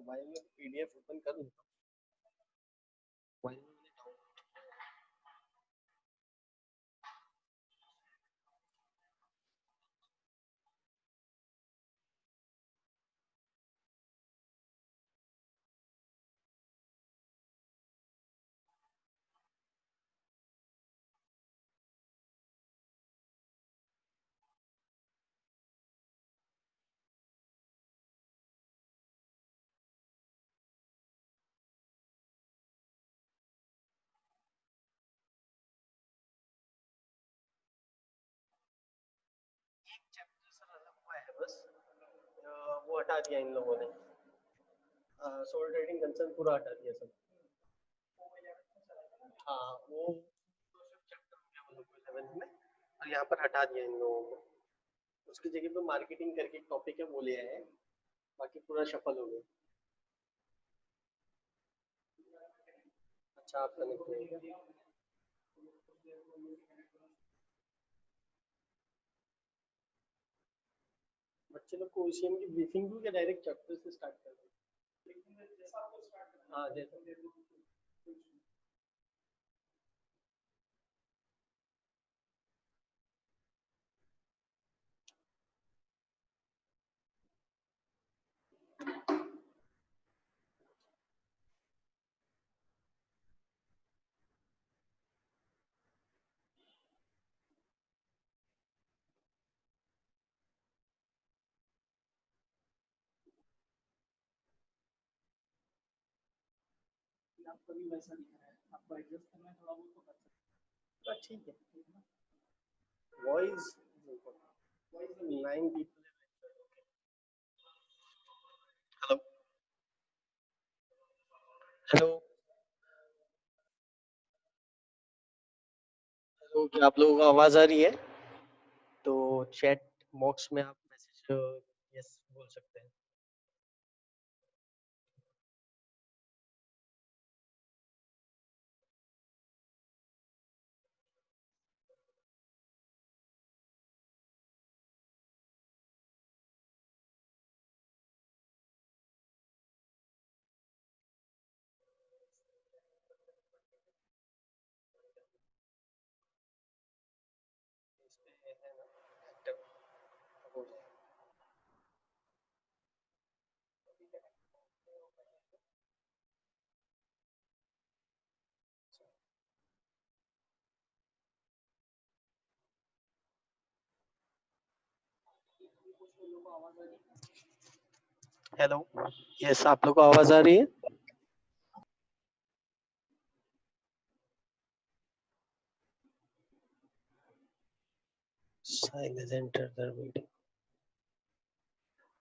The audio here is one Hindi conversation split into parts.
मोबाइल में पीडीएफ ओपन कर लेता हूँ। मोबाइल में लेता हूँ। चैप्टर सर अलग हुआ है बस, वो हटा दिया इन लोगों ने। सोल ट्रेडिंग कंसर्न पूरा हटा दिया सब। हाँ वो चैप्टर हो गया वो लोग को 11th में, और यहाँ पर हटा दिया इन लोगों को। उसकी जगह पे मार्केटिंग करके एक टॉपिक है वो ले आए हैं, बाकी पूरा शफल हो गया। अच्छा आप कनेक्ट नहीं है। बच्चे लोग को ओसीएम की ब्रीफिंग दूं या डायरेक्ट चैप्टर से स्टार्ट कर दूं? हाँ जैसा आपका भी वैसा दिख रहा है, आपको एडजस्ट करना है थोड़ा बहुत तो कर सकते हैं। ठीक है। Voice voice 9 people. Hello hello hello, क्या आप लोगों को आवाज आ रही है? तो चैट बॉक्स में आप मैसेज यस बोल सकते हैं। इस पे है ना एक्टिव हो जाए। हेलो यस, आप लोग को आवाज आ रही है? Silence enter the meeting.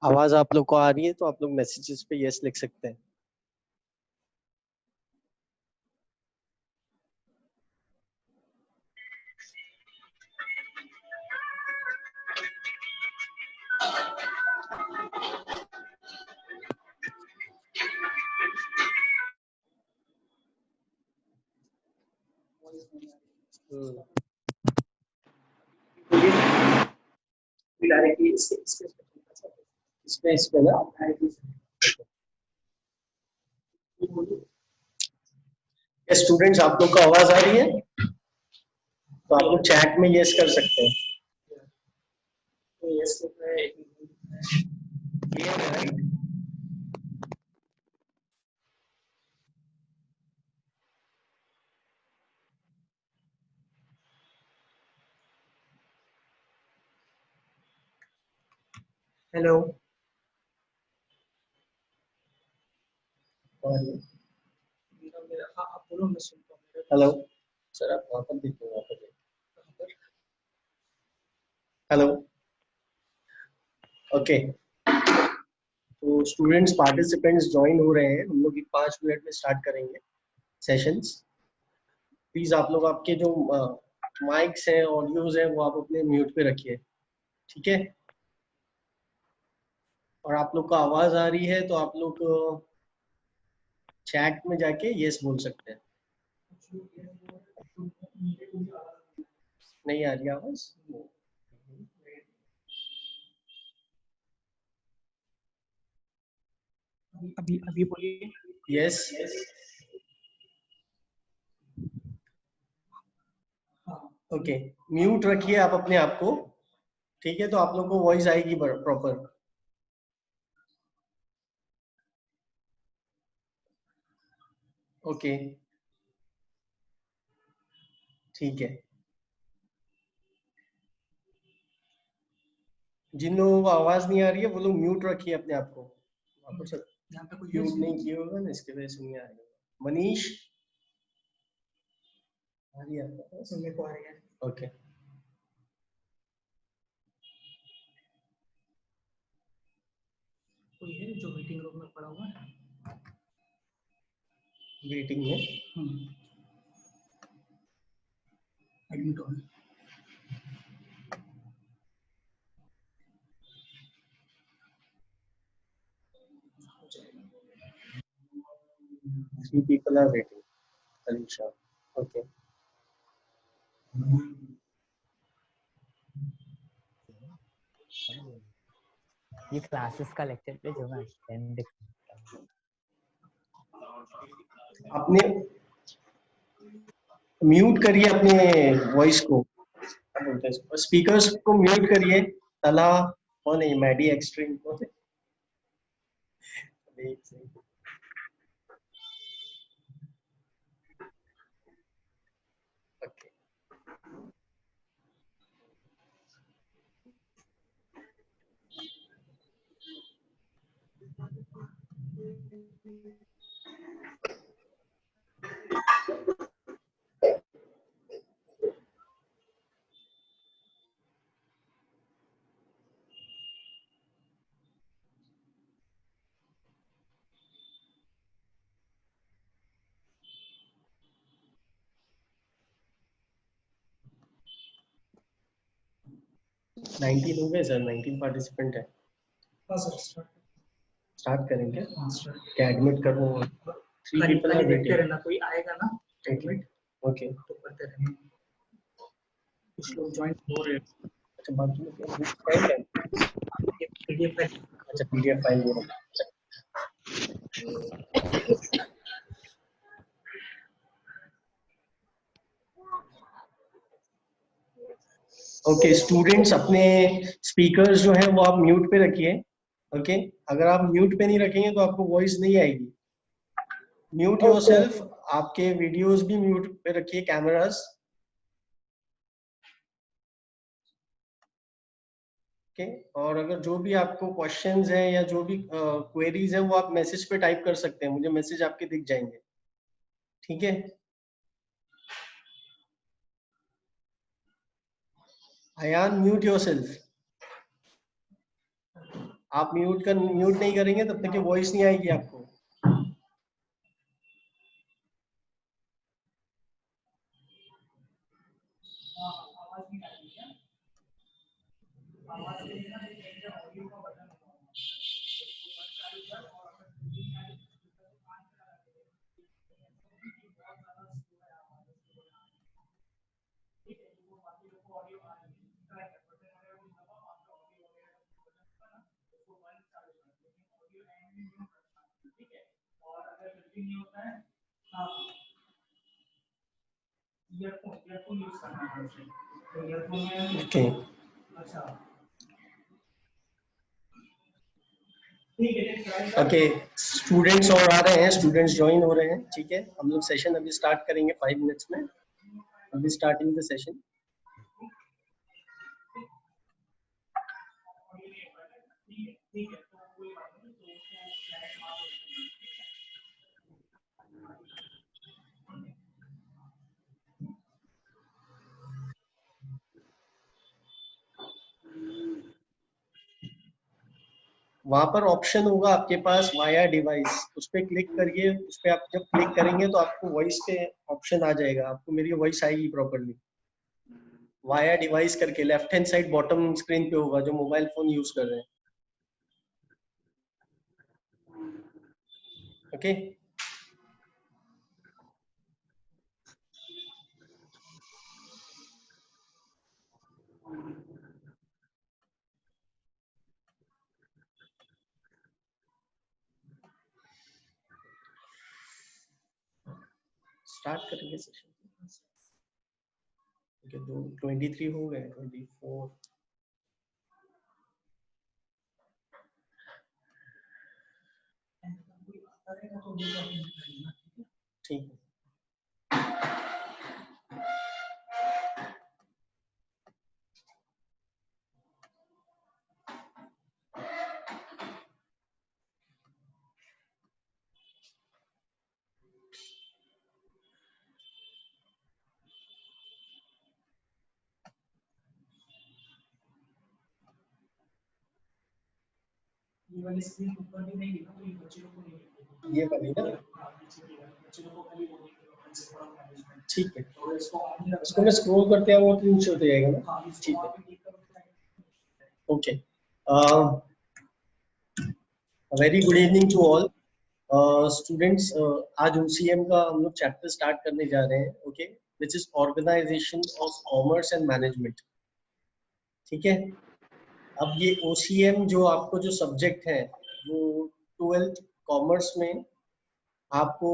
आवाज आप लोग को आ रही है तो आप लोग मैसेजेस पे यस लिख सकते हैं। डायरेक्टली इस पे ना स्टूडेंट्स आप लोग को आवाज आ रही है तो आप लोग चैट में यस कर सकते हैं। तो yes right. Hello hello sir, आप वहाँ पर देखो, वहाँ पर हेलो ओके। तो स्टूडेंट्स पार्टिसिपेंट्स ज्वाइन हो रहे हैं, हम लोग 5 मिनट में स्टार्ट करेंगे सेशंस। प्लीज आप लोग आपके जो माइक्स हैं ऑडियोज हैं वो आप अपने म्यूट पे रखिए, ठीक है? और आप लोग को आवाज आ रही है तो आप लोग चैट में जाके यस बोल सकते हैं। नहीं आ रही आवाज? अभी अभी बोलिए। यस। ओके, म्यूट रखिए आप अपने आप को, ठीक है, तो आप लोग को वॉइस आएगी प्रॉपर। ओके, ठीक है। जिन लोगों को आवाज नहीं आ रही है वो लोग म्यूट रखिए अपने आप को। यहाँ पे कोई म्यूट नहीं किया होगा ना, इसके वजह से नहीं आ रही होगा। मनीष आ रही है आपको? सुनने को आ रही है। ओके, कोई है जो मीटिंग रूम में पड़ा हुआ है? वेटिंग में। Admit on. Three people are waiting. Alisha. Okay. ये क्लासेस का लेक्चर पे जो मैं अटेंड अपने म्यूट करिए अपने वॉइस को, स्पीकर्स को म्यूट करिए। तला कौन है? मैडी एक्सट्रीम कौन है? ओके, नाइनटीन हो गए सर, 19 पार्टिसिपेंट है। हाँ सर, स्टार्ट करेंगे। हाँ सर। क्या एडमिट करूँ? थ्री पीपल आर देखते वेटिंग। रहना, कोई आएगा ना एडमिट ओके, तो करते रहना। कुछ लोग ज्वाइन हो रहे हैं। अच्छा, बाकी लोग पीडीएफ फाइल। अच्छा, पीडीएफ फाइल वो। ओके, स्टूडेंट्स अपने स्पीकर्स जो है वो आप म्यूट पे रखिए। ओके, अगर आप म्यूट पे नहीं रखेंगे तो आपको वॉइस नहीं आएगी। Mute yourself. आपके वीडियोस भी म्यूट पे रखिए, कैमरास। ओके, और अगर जो भी आपको क्वेश्चंस हैं या जो भी क्वेरीज हैं वो आप मैसेज पे टाइप कर सकते हैं, मुझे मैसेज आपके दिख जाएंगे, ठीक है। Ayaan, mute yourself. आप म्यूट नहीं करेंगे तब तक कि वॉइस नहीं आएगी आपको। ओके, ओके, स्टूडेंट्स और आ रहे हैं, स्टूडेंट्स ज्वाइन हो रहे हैं, ठीक है। हम लोग सेशन अभी स्टार्ट करेंगे 5 मिनट्स में। अभी स्टार्टिंग द सेशन। वहां पर ऑप्शन होगा आपके पास वाया डिवाइस, उस पर क्लिक करिए। उस पर आप जब क्लिक करेंगे तो आपको वॉइस पे ऑप्शन आ जाएगा, आपको मेरी वॉइस आएगी प्रॉपरली। वाया डिवाइस करके left hand side bottom screen पे होगा, जो मोबाइल फोन यूज कर रहे हैं। ओके, स्टार्ट करेंगे सेशन। ओके, तो 23 हो गए, 24। ठीक है। ये वाली स्क्रीन ऊपर भी नहीं है ना, तो ये बच्चे लोग को नहीं दिखेगा। ये वाली ना, बच्चे लोग को खाली वो दिखेगा, प्रिंसिपल ऑफ मैनेजमेंट। ठीक है। तो इसको आगे रखना इसको मैं स्क्रॉल करते हैं वो नीचे होते जाएगा ना। हाँ, इसको ठीक है, आप भी क्लिक करो। Okay. Very good evening to all students. आज OCM का हम लोग चैप्टर स्टार्ट करने जा रहे हैं, okay, which is organisation of commerce and management. ठीक है। अब ये OCM जो आपको जो सब्जेक्ट है वो 12th कॉमर्स में आपको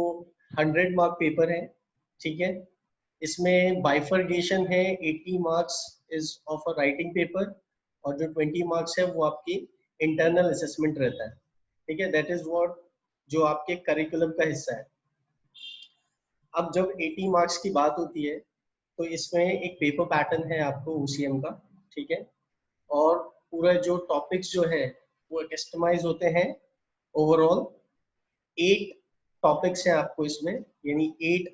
100 मार्क पेपर है। ठीक है। इसमें बाइफर्गेशन है, 80 marks is of a writing paper और जो 20 मार्क्स है वो आपकी इंटरनल असेसमेंट रहता है। ठीक है, दैट इज व्हाट जो आपके करिकुलम का हिस्सा है। अब जब 80 मार्क्स की बात होती है तो इसमें एक पेपर पैटर्न है आपको OCM का। ठीक है। और पूरा जो टॉपिक्स जो है वो कस्टमाइज होते हैं। ओवरऑल 8 टॉपिक्स हैं आपको इसमें, यानी 8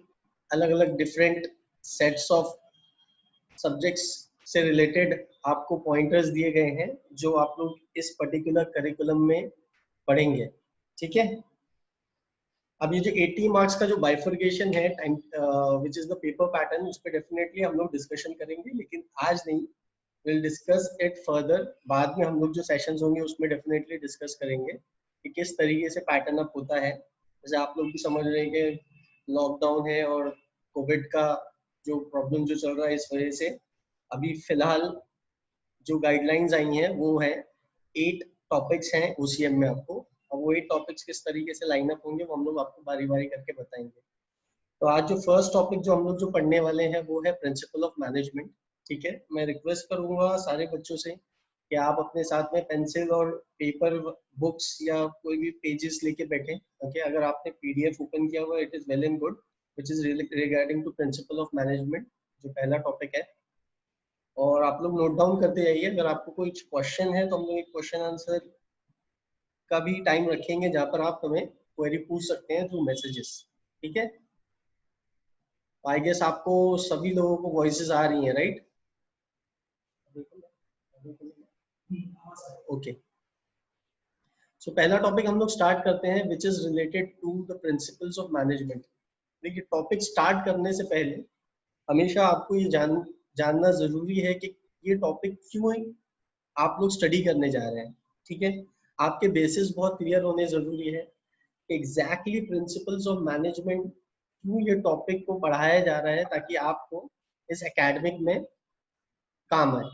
अलग अलग डिफरेंट सेट्स ऑफ सब्जेक्ट्स से रिलेटेड आपको पॉइंटर्स दिए गए हैं जो आप लोग इस पर्टिकुलर करिकुलम में पढ़ेंगे। ठीक है। अब ये जो 80 मार्क्स का जो बाइफर्गेशन है time which is the paper pattern, उस पर डेफिनेटली हम लोग डिस्कशन करेंगे, लेकिन आज नहीं, विल डिस्कस इट फर्दर। बाद में हम लोग जो सेशंस होंगे उसमें डेफिनेटली डिस्कस करेंगे कि किस तरीके से पैटर्न अप होता है। जैसे आप लोग भी समझ रहे हैं कि लॉकडाउन है और कोविड का जो प्रॉब्लम जो चल रहा है, इस वजह से अभी फिलहाल जो गाइडलाइंस आई हैं वो है 8 टॉपिक्स हैं OCM में आपको। और वो 8 टॉपिक्स किस तरीके से लाइन अप होंगे वो हम लोग आपको बारी बारी करके बताएंगे। तो आज जो फर्स्ट टॉपिक जो हम लोग जो पढ़ने वाले हैं वो है प्रिंसिपल ऑफ मैनेजमेंट। ठीक है। मैं रिक्वेस्ट करूंगा सारे बच्चों से कि आप अपने साथ में पेंसिल और पेपर, बुक्स या कोई भी पेजेस लेके बैठे। ओके, अगर आपने PDF ओपन किया हुआ it is well and good, which is regarding to principle of management, जो पहला टॉपिक है। और आप लोग नोट डाउन करते जाइए। अगर आपको कोई क्वेश्चन है तो हम लोग एक क्वेश्चन आंसर का भी टाइम रखेंगे जहाँ पर आप हमें क्वेरी पूछ सकते हैं थ्रू मैसेजेस। ठीक है। आई गेस आपको सभी लोगों को वॉइसेस आ रही हैं, राइट? ओके, सो पहला टॉपिक हम लोग स्टार्ट करते हैं which is related to the principles of management. देखिए, टॉपिक स्टार्ट करने से पहले हमेशा आपको ये जानना जरूरी है कि ये टॉपिक क्यों आप लोग स्टडी करने जा रहे हैं। ठीक है। आपके बेसिस बहुत क्लियर होने जरूरी है। एग्जैक्टली प्रिंसिपल्स ऑफ मैनेजमेंट क्यों ये टॉपिक को पढ़ाया जा रहा है, ताकि आपको इस एकेडमिक में काम आए।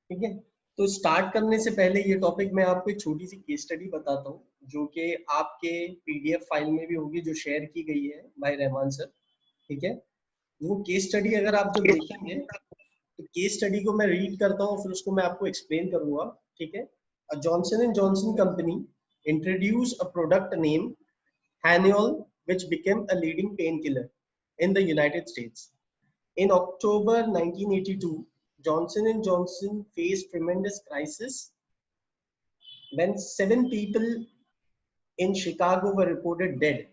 ठीक है। तो स्टार्ट करने से पहले ये टॉपिक मैं आपको एक छोटी सी केस स्टडी बताता हूँ जो कि आपके PDF फाइल में भी होगी, जो शेयर की गई है बाय रहमान सर। ठीक है। वो केस स्टडी अगर आप जब देखेंगे तो केस स्टडी को मैं रीड करता हूँ, फिर उसको मैं आपको एक्सप्लेन करूंगा। ठीक है। Johnson and Johnson company introduce a product name Haniol, which became a leading painkiller in the United States. In October 1982, Johnson and Johnson faced tremendous crisis when 7 people in Chicago were reported dead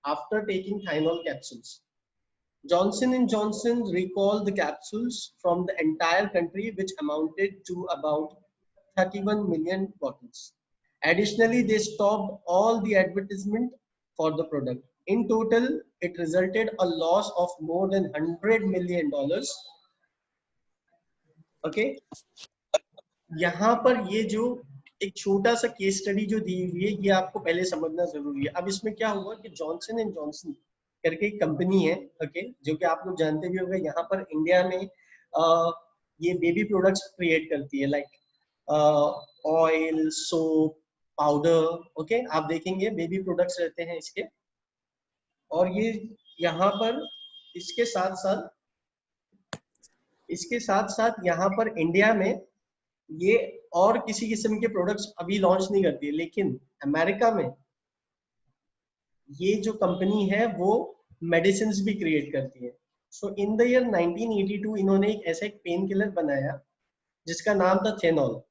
after taking Tylenol capsules. Johnson and Johnson recalled the capsules from the entire country, which amounted to about 31 million bottles. Additionally, they stopped all the advertisement for the product. In total, it resulted a loss of more than $100 million. Okay, यहाँ पर ये जो एक छोटा सा केस स्टडी जो दी हुई है ये आपको पहले समझना जरूरी है। अब इसमें क्या हुआ कि जॉनसन एंड जॉनसन करके एक कंपनी है, ओके, जो कि आप लोग जानते भी होंगे। यहाँ पर इंडिया में ये बेबी प्रोडक्ट्स क्रिएट करती है, like oil, soap, powder. Okay, आप देखेंगे बेबी प्रोडक्ट्स रहते हैं इसके। और ये यहाँ पर इसके साथ साथ यहाँ पर इंडिया में ये और किसी किस्म के प्रोडक्ट्स अभी लॉन्च नहीं करती है, लेकिन अमेरिका में ये जो कंपनी है वो मेडिसिन भी क्रिएट करती है। सो इन द ईयर 1982 इन्होंने एक ऐसा एक पेन किलर बनाया जिसका नाम था थेनॉल।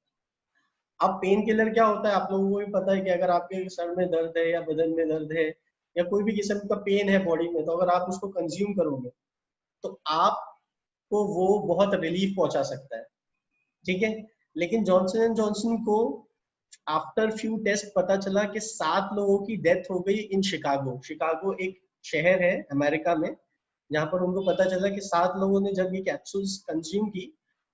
अब पेन किलर क्या होता है आप लोगों को भी पता है कि अगर आपके सर में दर्द है या बदन में दर्द है या कोई भी किस्म का पेन है बॉडी में, तो अगर आप उसको कंज्यूम करोगे तो आपको वो बहुत रिलीफ पहुंचा सकता है, ठीक है। लेकिन जॉनसन एंड जॉनसन को आफ्टर फ्यू टेस्ट पता चला कि 7 लोगों की डेथ हो गई इन शिकागो। शिकागो एक शहर है अमेरिका में, जहां पर उनको पता चला कि 7 लोगों ने जब ये कैप्सूल्स कंज्यूम की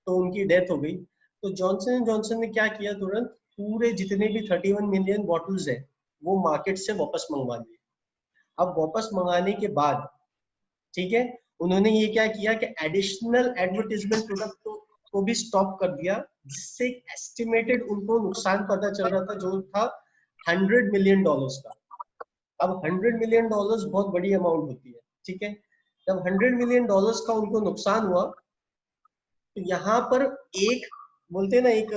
तो उनकी डेथ हो गई। तो जॉनसन एंड जॉनसन ने क्या किया, तुरंत पूरे जितने भी 31 मिलियन बॉटल्स है वो मार्केट से वापस मंगवा लिए। अब वापस मंगाने के बाद, ठीक है, उन्होंने ये क्या किया कि एडिशनल एडवर्टाइजमेंट प्रोडक्ट को भी स्टॉप कर दिया, जिससे एस्टिमेटेड उनको नुकसान पता चल रहा था जो था $100 मिलियन का। अब $100 मिलियन बहुत बड़ी अमाउंट होती है, ठीक है। जब $100 मिलियन का उनको नुकसान हुआ तो यहाँ पर एक बोलते हैं ना, एक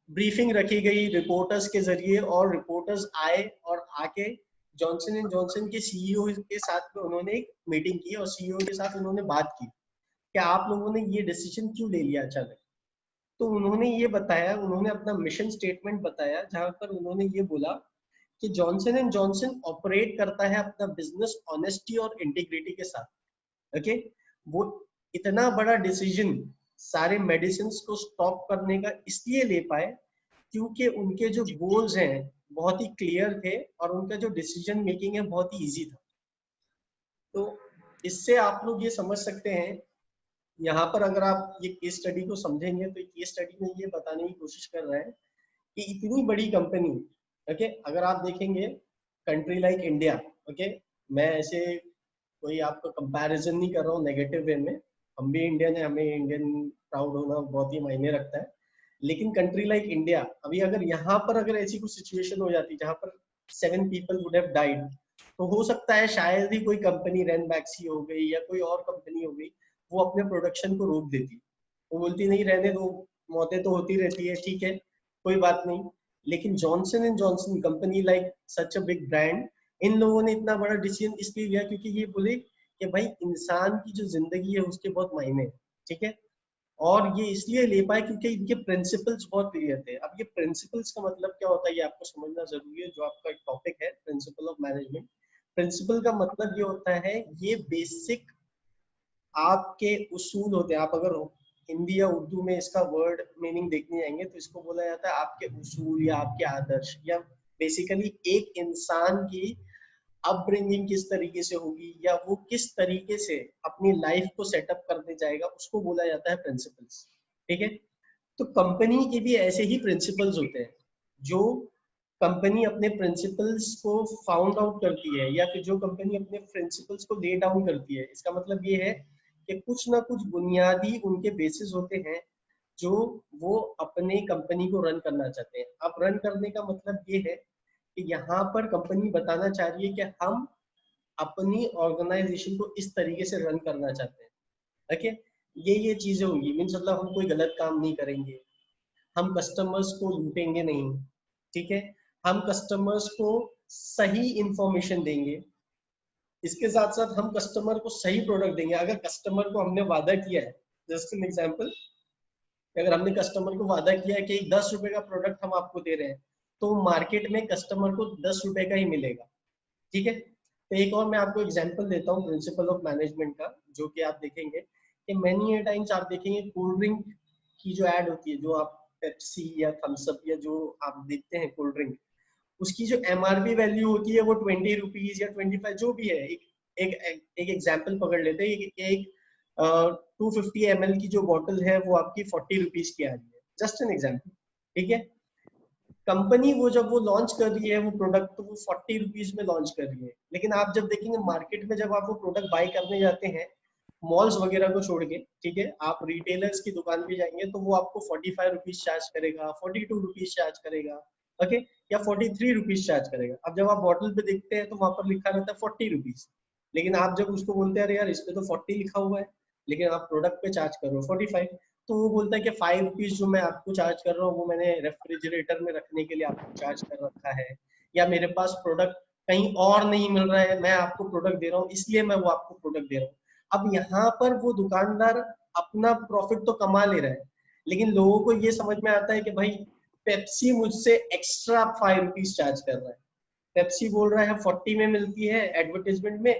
ब्रीफिंग रखी गई रिपोर्टर्स के जरिए, और रिपोर्टर्स आए और आके जॉनसन एंड जॉनसन के सीईओ के साथ में उन्होंने एक मीटिंग की और सीईओ के साथ उन्होंने बात की कि आप लोगों ने ये डिसीजन क्यों ले लिया अचानक। तो उन्होंने ये बताया, उन्होंने अपना मिशन स्टेटमेंट बताया जहां पर उन्होंने ये बोला कि जॉनसन एंड जॉनसन ऑपरेट करता है अपना बिजनेस ऑनेस्टी और इंटीग्रिटी के साथ। ओके, वो इतना बड़ा डिसीजन सारे मेडिसिन को स्टॉप करने का इसलिए ले पाए क्योंकि उनके जो गोल्स हैं बहुत ही क्लियर थे और उनका जो डिसीजन मेकिंग है बहुत ही इजी था। तो इससे आप लोग ये समझ सकते हैं, यहाँ पर अगर आप ये केस स्टडी को समझेंगे तो केस स्टडी में ये बताने की कोशिश कर रहा है कि इतनी बड़ी कंपनी, ओके, अगर आप देखेंगे कंट्री लाइक इंडिया, ओके, मैं ऐसे कोई आपका कंपैरिजन नहीं कर रहा हूँ नेगेटिव वे में, हम भी इंडियन है, हमें इंडियन प्राउड होना बहुत ही मायने रखता है, लेकिन कंट्री लाइक इंडिया, अभी अगर यहाँ पर अगर ऐसी कुछ सिचुएशन हो जाती जहाँ पर 7 पीपल वुड हैव डाइड, तो हो सकता है शायद ही कोई कंपनी रैनबैक्सी हो गई या कोई और कंपनी हो गई वो अपने प्रोडक्शन को रोक देती, वो बोलती नहीं रहने दो, मौतें तो होती रहती है, ठीक है, कोई बात नहीं। लेकिन Johnson and Johnson company like such a big brand, इन लोगों ने इतना बड़ा डिसीजन इसलिए लिया क्योंकि ये बोले कि भाई इंसान की जो जिंदगी है उसके बहुत मायने हैं, ठीक है, और ये इसलिए ले पाए क्योंकि इनके प्रिंसिपल्स बहुत क्लियर थे। अब ये प्रिंसिपल्स का मतलब क्या होता है ये आपको समझना जरूरी है, जो आपका एक टॉपिक है प्रिंसिपल ऑफ मैनेजमेंट। प्रिंसिपल का मतलब ये होता है, ये बेसिक आपके उसूल होते हैं। आप अगर हिंदी या उर्दू में इसका वर्ड मीनिंग देखने जाएंगे तो इसको बोला जाता है आपके उसूल या आपके आदर्श, या बेसिकली एक इंसान की अपब्रिंगिंग किस तरीके से होगी या वो किस तरीके से अपनी लाइफ को सेटअप करने जाएगा, उसको बोला जाता है प्रिंसिपल्स, ठीक है। तो कंपनी के भी ऐसे ही प्रिंसिपल्स होते हैं, जो कंपनी अपने प्रिंसिपल्स को फाउंड आउट करती है या फिर जो कंपनी अपने प्रिंसिपल्स को ले डाउन करती है, इसका मतलब ये है कि कुछ ना कुछ बुनियादी उनके बेसिस होते हैं जो वो अपने कंपनी को रन करना चाहते हैं। अब रन करने का मतलब ये है कि यहाँ पर कंपनी बताना चाह रही है कि हम अपनी ऑर्गेनाइजेशन को इस तरीके से रन करना चाहते हैं, ओके, ये चीजें होंगी, मीन्स मतलब हम कोई गलत काम नहीं करेंगे, हम कस्टमर्स को लूटेंगे नहीं, ठीक है, हम कस्टमर्स को सही इंफॉर्मेशन देंगे, इसके साथ साथ हम कस्टमर को सही प्रोडक्ट देंगे। अगर कस्टमर को हमने वादा किया है, जस्ट एन एग्जांपल, अगर हमने कस्टमर को वादा किया है कि 10 रुपए का प्रोडक्ट हम आपको दे रहे हैं, तो मार्केट में कस्टमर को 10 रुपए का ही मिलेगा, ठीक है। तो एक और मैं आपको एग्जांपल देता हूँ प्रिंसिपल ऑफ मैनेजमेंट का, जो कि आप देखेंगे कि मैनी टाइम्स आप देखेंगे कोल्ड ड्रिंक की जो ऐड होती है, जो आप पेप्सी या थम्स अप या जो आप देखते हैं कोल्ड ड्रिंक, उसकी जो एमआरपी वैल्यू होती है वो 20 रुपीज या 25 जो भी है। एक एग्जाम्पल पकड़ लेते हैं, एक 250 ml की जो बॉटल है वो आपकी 40 रुपीज की आ रही है, जस्ट एन एग्जाम्पल, ठीक है। कंपनी वो जब वो लॉन्च कर रही है वो प्रोडक्ट, तो वो 40 रुपीज में लॉन्च कर रही है, लेकिन आप जब देखेंगे मार्केट में जब आप वो प्रोडक्ट बाय करने जाते हैं मॉल्स वगैरह को छोड़ के, ठीक है, आप रिटेलर्स की दुकान पे जाएंगे तो वो आपको 45 रुपीज चार्ज करेगा, 42 रुपीज चार्ज करेगा, ओके, या 43 रुपीज चार्ज करेगा। अब जब आप बॉटल पे देखते हैं तो वहां पर लिखा रहता है 40 रुपीज, लेकिन आप जब उसको बोलते हैं अरे यार इस पे तो 40 लिखा हुआ है, लेकिन आप प्रोडक्ट पे चार्ज कर रहे हो 45, तो वो बोलता है कि 5 रुपीज जो मैं आपको चार्ज कर रहा हूँ वो मैंने रेफ्रिजरेटर में रखने के लिए आपको चार्ज कर रखा है, या मेरे पास प्रोडक्ट कहीं और नहीं मिल रहा है, मैं आपको प्रोडक्ट दे रहा हूँ इसलिए मैं वो आपको प्रोडक्ट दे रहा हूँ। अब यहाँ पर वो दुकानदार अपना प्रॉफिट तो कमा ले रहा है, लेकिन लोगों को ये समझ में आता है कि भाई पेप्सी मुझसे एक्स्ट्रा 5 रुपीज चार्ज कर रहा है, पेप्सी बोल रहा है 40 में मिलती है एडवर्टाइजमेंट में,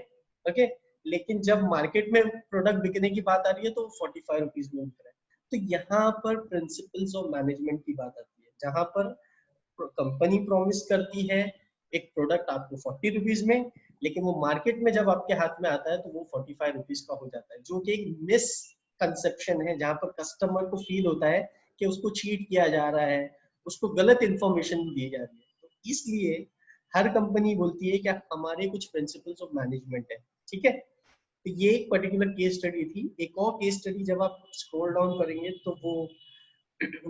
ओके, लेकिन जब मार्केट में प्रोडक्ट बिकने की बात आ रही है तो 45 रुपीज में बिक रहा है। तो यहाँ पर प्रिंसिपल्स ऑफ मैनेजमेंट की बात आती है, जहां पर कंपनी प्रॉमिस करती है एक प्रोडक्ट आपको 40 रुपीज में, लेकिन वो मार्केट में जब आपके हाथ में आता है तो वो 45 रुपीज का हो जाता है, जो कि एक मिस कंसेप्शन है, जहां पर कस्टमर को फील होता है कि उसको चीट किया जा रहा है, उसको गलत इंफॉर्मेशन दी जा रही है। तो इसलिए हर कंपनी बोलती है कि हमारे कुछ प्रिंसिपल्स ऑफ मैनेजमेंट है, ठीक है। तो ये एक पर्टिकुलर केस स्टडी थी। एक और केस स्टडी जब आप स्क्रॉल डाउन करेंगे तो वो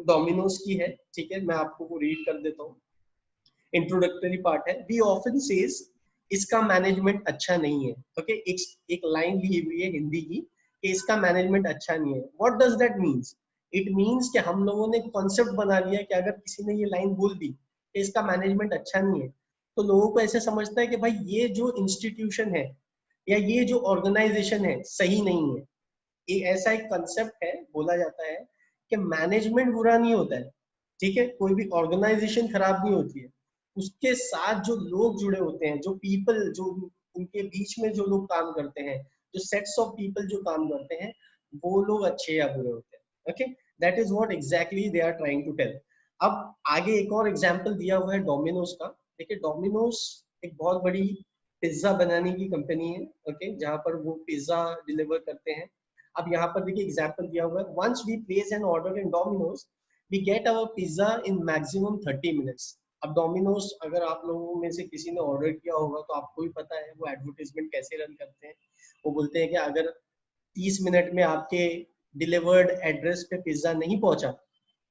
डोमिनोज की है, ठीक है, मैं आपको वो रीड कर देता हूँ। इंट्रोडक्टरी पार्ट है, वी ऑफन सेज इसका मैनेजमेंट अच्छा नहीं है, ओके, एक लाइन ली हुई है हिंदी की कि इसका मैनेजमेंट अच्छा नहीं है। What does that means? It means कि हम लोगों ने कॉन्सेप्ट बना लिया कि अगर किसी ने ये लाइन बोल दी कि इसका मैनेजमेंट अच्छा नहीं है, तो लोगों को ऐसे समझता है कि भाई ये जो इंस्टीट्यूशन है या ये जो ऑर्गेनाइजेशन है सही नहीं है। एक ऐसा एक कंसेप्ट है, बोला जाता है कि मैनेजमेंट बुरा नहीं होता है, ठीक है, कोई भी ऑर्गेनाइजेशन खराब नहीं होती है, उसके साथ जो लोग जुड़े होते हैं, जो पीपल, जो उनके बीच में जो लोग काम करते हैं, जो सेट्स ऑफ पीपल जो काम करते हैं, वो लोग अच्छे या बुरे होते हैं, okay, that is what exactly they are trying to tell. अब आगे एक और एग्जांपल दिया हुआ है डोमिनोज का। देखिए डोमिनोज एक बहुत बड़ी पिज्जा बनाने की कंपनी है, ओके, जहां पर वो पिज्जा डिलीवर करते हैं। अब यहाँ पर देखिए एग्जांपल दिया हुआ है, once we place an order in Domino's we get our pizza in maximum 30 minutes. अब डोमिनोज अगर आप लोगों में से किसी ने ऑर्डर किया होगा तो आपको भी पता है वो एडवर्टाइजमेंट कैसे रन करते हैं। वो बोलते हैं कि अगर 30 मिनट में आपके डिलीवर्ड एड्रेस पे पिज्जा नहीं पहुंचा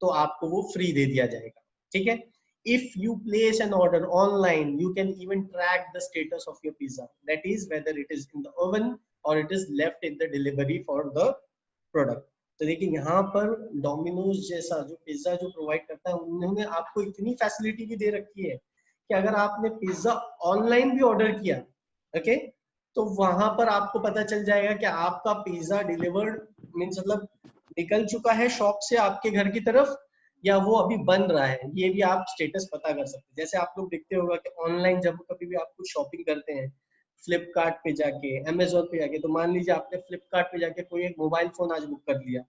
तो आपको वो फ्री दे दिया जाएगा, ठीक है। If you place an order online, you can even track the status of your pizza. That is whether it is in the oven or it is left in the delivery for the product. तो देखिए यहाँ पर डोमिनोज जैसा जो पिज्जा जो प्रोवाइड करता है, उन्होंने आपको इतनी फैसिलिटी भी दे रखी है कि अगर आपने पिज्जा ऑनलाइन भी ऑर्डर किया, ओके, तो वहां पर आपको पता चल जाएगा कि आपका पिज्जा डिलीवर्ड मीन्स मतलब निकल चुका है शॉप से आपके घर की तरफ या वो अभी बन रहा है, ये भी आप स्टेटस पता कर सकते हैं। जैसे आप लोग देखते होगा कि ऑनलाइन जब कभी भी आप कुछ शॉपिंग करते हैं, फ्लिपकार्ट पे जाके, अमेजोन पे जाके, तो मान लीजिए आपने फ्लिपकार्ट पे जाके कोई एक मोबाइल फोन आज बुक कर लिया,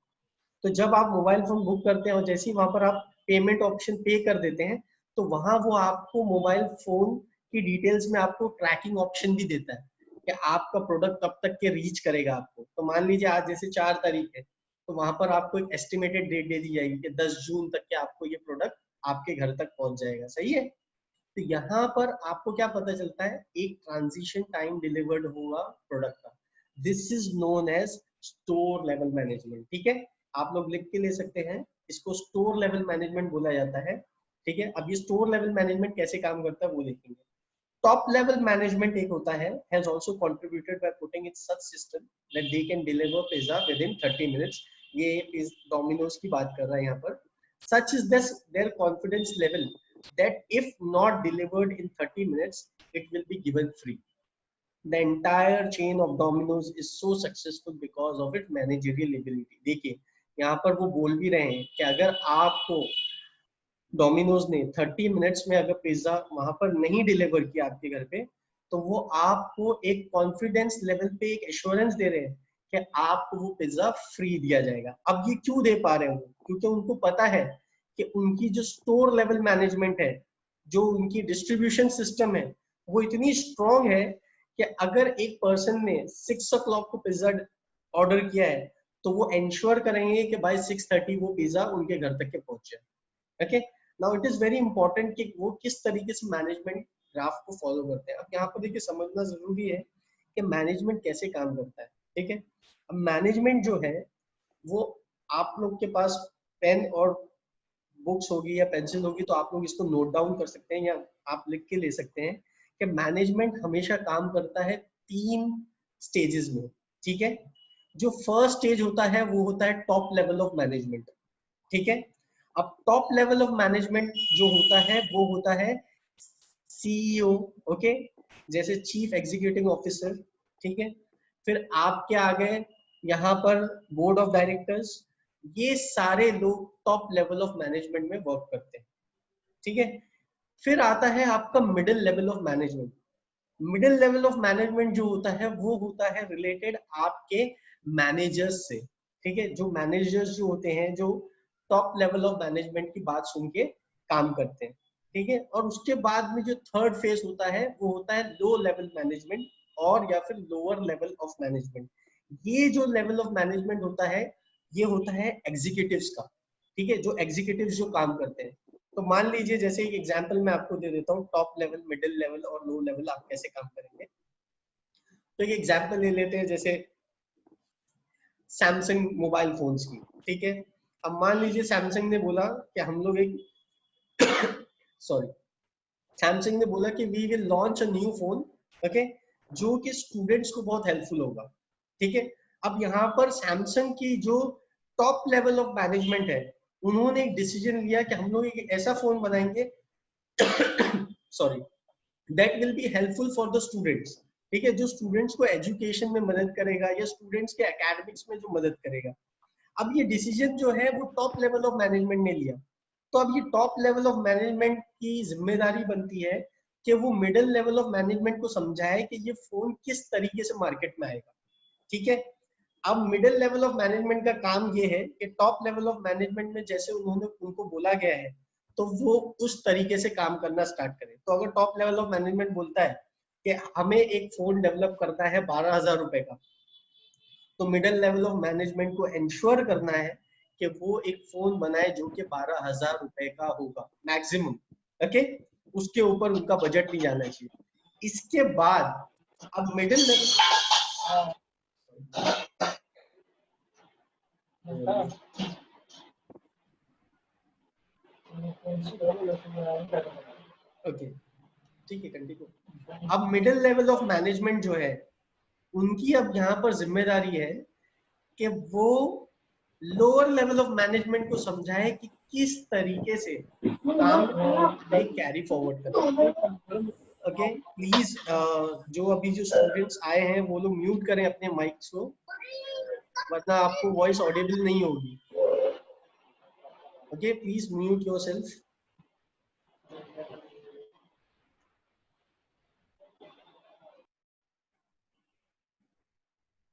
तो जब आप मोबाइल फोन बुक करते हैं और जैसे ही वहां पर आप पेमेंट ऑप्शन पे कर देते हैं, तो वहां वो आपको मोबाइल फोन की डिटेल्स में आपको ट्रैकिंग ऑप्शन भी देता है कि आपका प्रोडक्ट कब तक के रीच करेगा आपको। तो मान लीजिए आज जैसे 4 तारीख है, तो वहां पर आपको एक एस्टिमेटेड डेट दे दी जाएगी कि 10 जून तक के आपको ये प्रोडक्ट आपके घर तक पहुंच जाएगा, सही है। तो यहाँ पर आपको क्या पता चलता है, एक ट्रांजिशन टाइम डिलीवर्ड हुआ प्रोडक्ट का, this is known as store level management, ठीक है। आप लोग लिख के ले सकते हैं, इसको स्टोर लेवल मैनेजमेंट बोला जाता है, ठीक है। अब ये स्टोर लेवल मैनेजमेंट कैसे काम करता है वो देखेंगे। टॉप लेवल मैनेजमेंट एक होता है, has also contributed by putting in such system that they can deliver pizza within 30 minutes। ये डोमिनोज की बात कर रहा है यहाँ पर। Such is this their confidence level that if not delivered in 30 minutes, it will be given free. The entire chain of Domino's is so successful because of its managerial ability। देखिए यहाँ पर वो बोल भी रहे हैं कि अगर आपको डोमिनोज ने 30 मिनट्स में अगर पिज्जा वहां पर नहीं डिलीवर किया आपके घर पे, तो वो आपको एक कॉन्फिडेंस लेवल पे एक एश्योरेंस दे रहे हैं कि आपको वो पिज्जा फ्री दिया जाएगा। अब ये क्यों दे पा रहे हैं वो? क्योंकि उनको पता है कि उनकी जो स्टोर लेवल मैनेजमेंट है, जो उनकी डिस्ट्रीब्यूशन सिस्टम है, वो इतनी स्ट्रॉन्ग है कि अगर एक पर्सन ने 6 o'clock को पिज्जा ऑर्डर किया है तो वो इंश्योर करेंगे कि बाय 6:30 वो पिज्जा उनके घर तक के पहुंच जाए, okay. Now it is very important कि वो किस तरीके से मैनेजमेंट ग्राफ को फॉलो करते हैं। अब यहाँ पर देखिए समझना जरूरी है कि मैनेजमेंट कैसे काम करता है, ठीक है। अब मैनेजमेंट जो है वो, आप लोग के पास पेन और बुक्स होगी या पेंसिल होगी तो आप लोग इसको नोट डाउन कर सकते हैं या आप लिख के ले सकते हैं कि मैनेजमेंट हमेशा काम करता है 3 स्टेजेस में, ठीक है। जो फर्स्ट स्टेज होता है वो होता है टॉप लेवल ऑफ मैनेजमेंट, ठीक है। अब टॉप लेवल ऑफ मैनेजमेंट जो होता है वो होता है सीईओ, ओके, जैसे चीफ एग्जीक्यूटिव ऑफिसर, ठीक है। फिर आपके आगे यहाँ पर बोर्ड ऑफ डायरेक्टर्स, ये सारे लोग टॉप लेवल ऑफ मैनेजमेंट में वर्क करते हैं, ठीक है। फिर आता है आपका middle level of management. Middle level of management जो होता है वो होता है रिलेटेड आपके मैनेजर्स से, ठीक है। जो मैनेजर्स जो होते हैं जो टॉप लेवल ऑफ मैनेजमेंट की बात सुन के काम करते हैं, ठीक है। और उसके बाद में जो थर्ड फेज होता है वो होता है लो लेवल मैनेजमेंट और या फिर लोअर लेवल ऑफ मैनेजमेंट। ये जो लेवल ऑफ मैनेजमेंट होता है ये होता है एग्जीक्यूटिव्स का, ठीक है, जो एग्जीक्यूटिव्स जो काम करते हैं। तो मान लीजिए जैसे एक एग्जांपल मैं आपको दे देता हूँ, टॉप लेवल, मिडिल लेवल और लो लेवल आप कैसे काम करेंगे। तो एक एग्जांपल ले लेते हैं जैसे सैमसंग मोबाइल फोन्स की, ठीक है। अब मान लीजिए सैमसंग ने बोला कि हम लोग एक सॉरी सैमसंग ने बोला कि we will launch a new phone, okay, जो कि स्टूडेंट्स को बहुत हेल्पफुल होगा, ठीक है। अब यहाँ पर सैमसंग की जो टॉप लेवल ऑफ मैनेजमेंट है उन्होंने एक डिसीजन लिया कि हम लोग एक ऐसा फोन बनाएंगे sorry that will be helpful for the students, ठीक है, जो स्टूडेंट्स को एजुकेशन में मदद करेगा या स्टूडेंट्स के एकेडमिक्स में जो मदद करेगा। अब ये डिसीजन जो है वो टॉप लेवल ऑफ मैनेजमेंट ने लिया। तो अब ये टॉप लेवल ऑफ मैनेजमेंट की जिम्मेदारी बनती है कि वो मिडिल लेवल ऑफ मैनेजमेंट को समझाए कि ये फोन किस तरीके से मार्केट में आएगा, ठीक है। अब मिडिल लेवल ऑफ मैनेजमेंट का काम ये है कि टॉप लेवल ऑफ मैनेजमेंट में जैसे उन्होंने उनको बोला गया है तो वो उस तरीके से काम करना स्टार्ट करें। तो अगर टॉप लेवल ऑफ मैनेजमेंट बोलता है कि हमें एक फोन डेवलप करना है 12,000 रुपए का, तो मिडिल लेवल ऑफ मैनेजमेंट को इंश्योर करना है कि वो एक फोन बनाए जो कि 12,000 रुपए का होगा मैक्सिमम, ओके, उसके ऊपर उनका बजट नहीं जाना चाहिए। इसके बाद अब मिडिल लेवल ओके, ठीक है, कंटिन्यू। अब मिडिल लेवल ऑफ मैनेजमेंट जो है उनकी अब यहाँ पर जिम्मेदारी है कि वो लोअर लेवल ऑफ मैनेजमेंट को समझाए कि किस तरीके से काम कैरी फॉरवर्ड करना। ओके, प्लीज जो अभी जो स्टूडेंट्स आए हैं वो लोग म्यूट करें अपने माइक्स को, वरना आपको वॉइस ऑडिबल नहीं होगी। Okay, please mute yourself.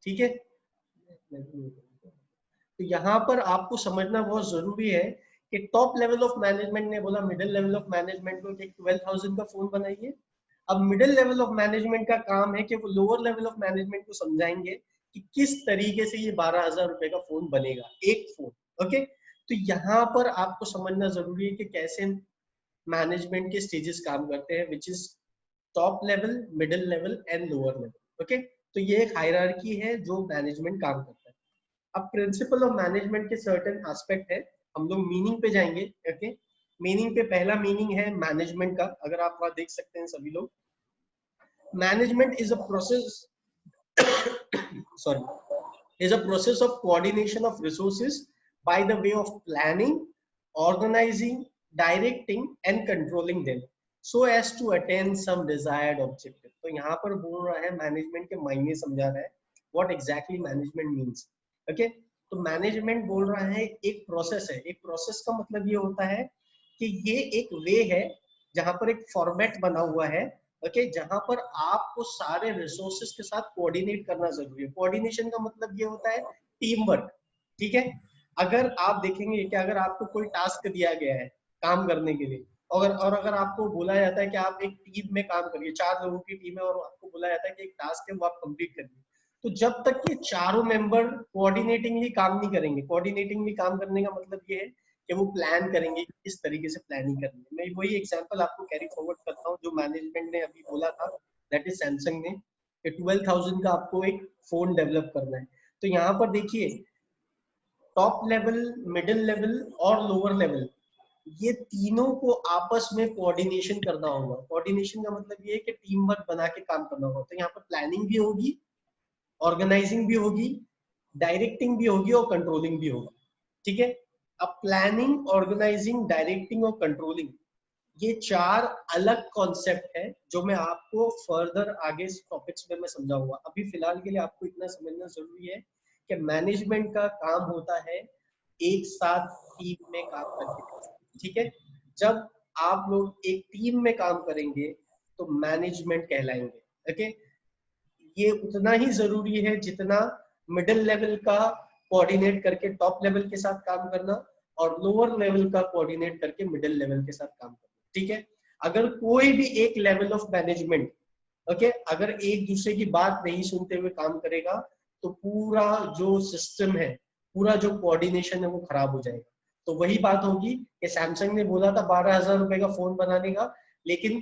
ठीक है, तो यहाँ पर आपको समझना बहुत जरूरी है कि टॉप लेवल ऑफ मैनेजमेंट ने बोला मिडिल लेवल ऑफ मैनेजमेंट को कि 12,000 का फोन बनाइए। अब मिडिल लेवल ऑफ मैनेजमेंट का काम है कि वो लोअर लेवल ऑफ मैनेजमेंट को समझाएंगे कि किस तरीके से ये 12,000 रुपए का फोन बनेगा, एक फोन, ओके। तो यहाँ पर आपको समझना जरूरी है कि कैसे मैनेजमेंट के स्टेजेस काम करते हैं, which is top level, middle level and lower level, okay. तो ये एक हायरार्की है जो मैनेजमेंट काम करता है। अब प्रिंसिपल ऑफ मैनेजमेंट के सर्टेन एस्पेक्ट है, हम लोग मीनिंग पे जाएंगे, ओके। मीनिंग पे पहला मीनिंग है मैनेजमेंट का, अगर आप वहां देख सकते हैं सभी लोग, management is a process sorry is a process of coordination of resources by the way of planning, organizing, directing and controlling them so as to attain some desired objective। तो यहाँ पर बोल रहा है मैनेजमेंट के मायने समझा रहा है, what exactly management means, okay। तो मैनेजमेंट बोल रहा है एक प्रोसेस है, एक प्रोसेस का मतलब ये होता है कि ये एक वे है जहां पर एक फॉर्मेट बना हुआ है, ओके, जहां पर आपको सारे रिसोर्सेस के साथ कोऑर्डिनेट करना जरूरी है। कोऑर्डिनेशन का मतलब ये होता है टीम वर्क, ठीक है। अगर आप देखेंगे कि अगर आपको कोई टास्क दिया गया है काम करने के लिए, अगर आपको बोला जाता है कि आप एक टीम में काम करिए, 4 लोगों की टीम है और आपको बोला जाता है कि एक टास्क है वो आप कंप्लीट करिए, तो जब तक ये चारों मेंबर कोऑर्डिनेटिंगली काम नहीं करेंगे, कोऑर्डिनेटिंगली काम करने का मतलब ये है कि वो प्लान करेंगे किस तरीके से प्लानिंग करनी है। मैं वही एग्जांपल आपको कैरी फॉरवर्ड करता हूँ जो मैनेजमेंट ने अभी बोला था, दैट इज सैमसंग ने, कि 12,000 का आपको एक फोन डेवलप करना है। तो यहाँ पर देखिए टॉप लेवल, मिडिल लेवल और लोअर लेवल, ये तीनों को आपस में कोऑर्डिनेशन करना होगा। कोऑर्डिनेशन का मतलब ये है कि टीम वर्क बना के काम करना होगा। तो यहाँ पर प्लानिंग भी होगी, ऑर्गेनाइजिंग भी होगी, डायरेक्टिंग भी होगी और कंट्रोलिंग भी होगा। ठीक है, अब प्लानिंग, ऑर्गेनाइजिंग, डायरेक्टिंग और कंट्रोलिंग, ये 4 अलग कॉन्सेप्ट है जो मैं आपको फर्दर आगे टॉपिक्स में मैं समझाऊंगा। अभी फिलहाल के लिए आपको इतना समझना जरूरी है कि मैनेजमेंट का काम होता है एक साथ टीम में काम करके। ठीक है, जब आप लोग एक टीम में काम करेंगे तो मैनेजमेंट कहलाएंगे। ओके, ये उतना ही जरूरी है जितना मिडिल लेवल का कोऑर्डिनेट करके टॉप लेवल के साथ काम करना और लोअर लेवल का कोऑर्डिनेट करके मिडिल लेवल के साथ काम करना। ठीक है, अगर कोई भी एक लेवल ऑफ मैनेजमेंट अगर एक दूसरे की बात नहीं सुनते हुए काम करेगा तो पूरा जो सिस्टम है, पूरा जो कोऑर्डिनेशन है वो खराब हो जाएगा। तो वही बात होगी कि सैमसंग ने बोला था 12,000 रुपए का फोन बनाने का, लेकिन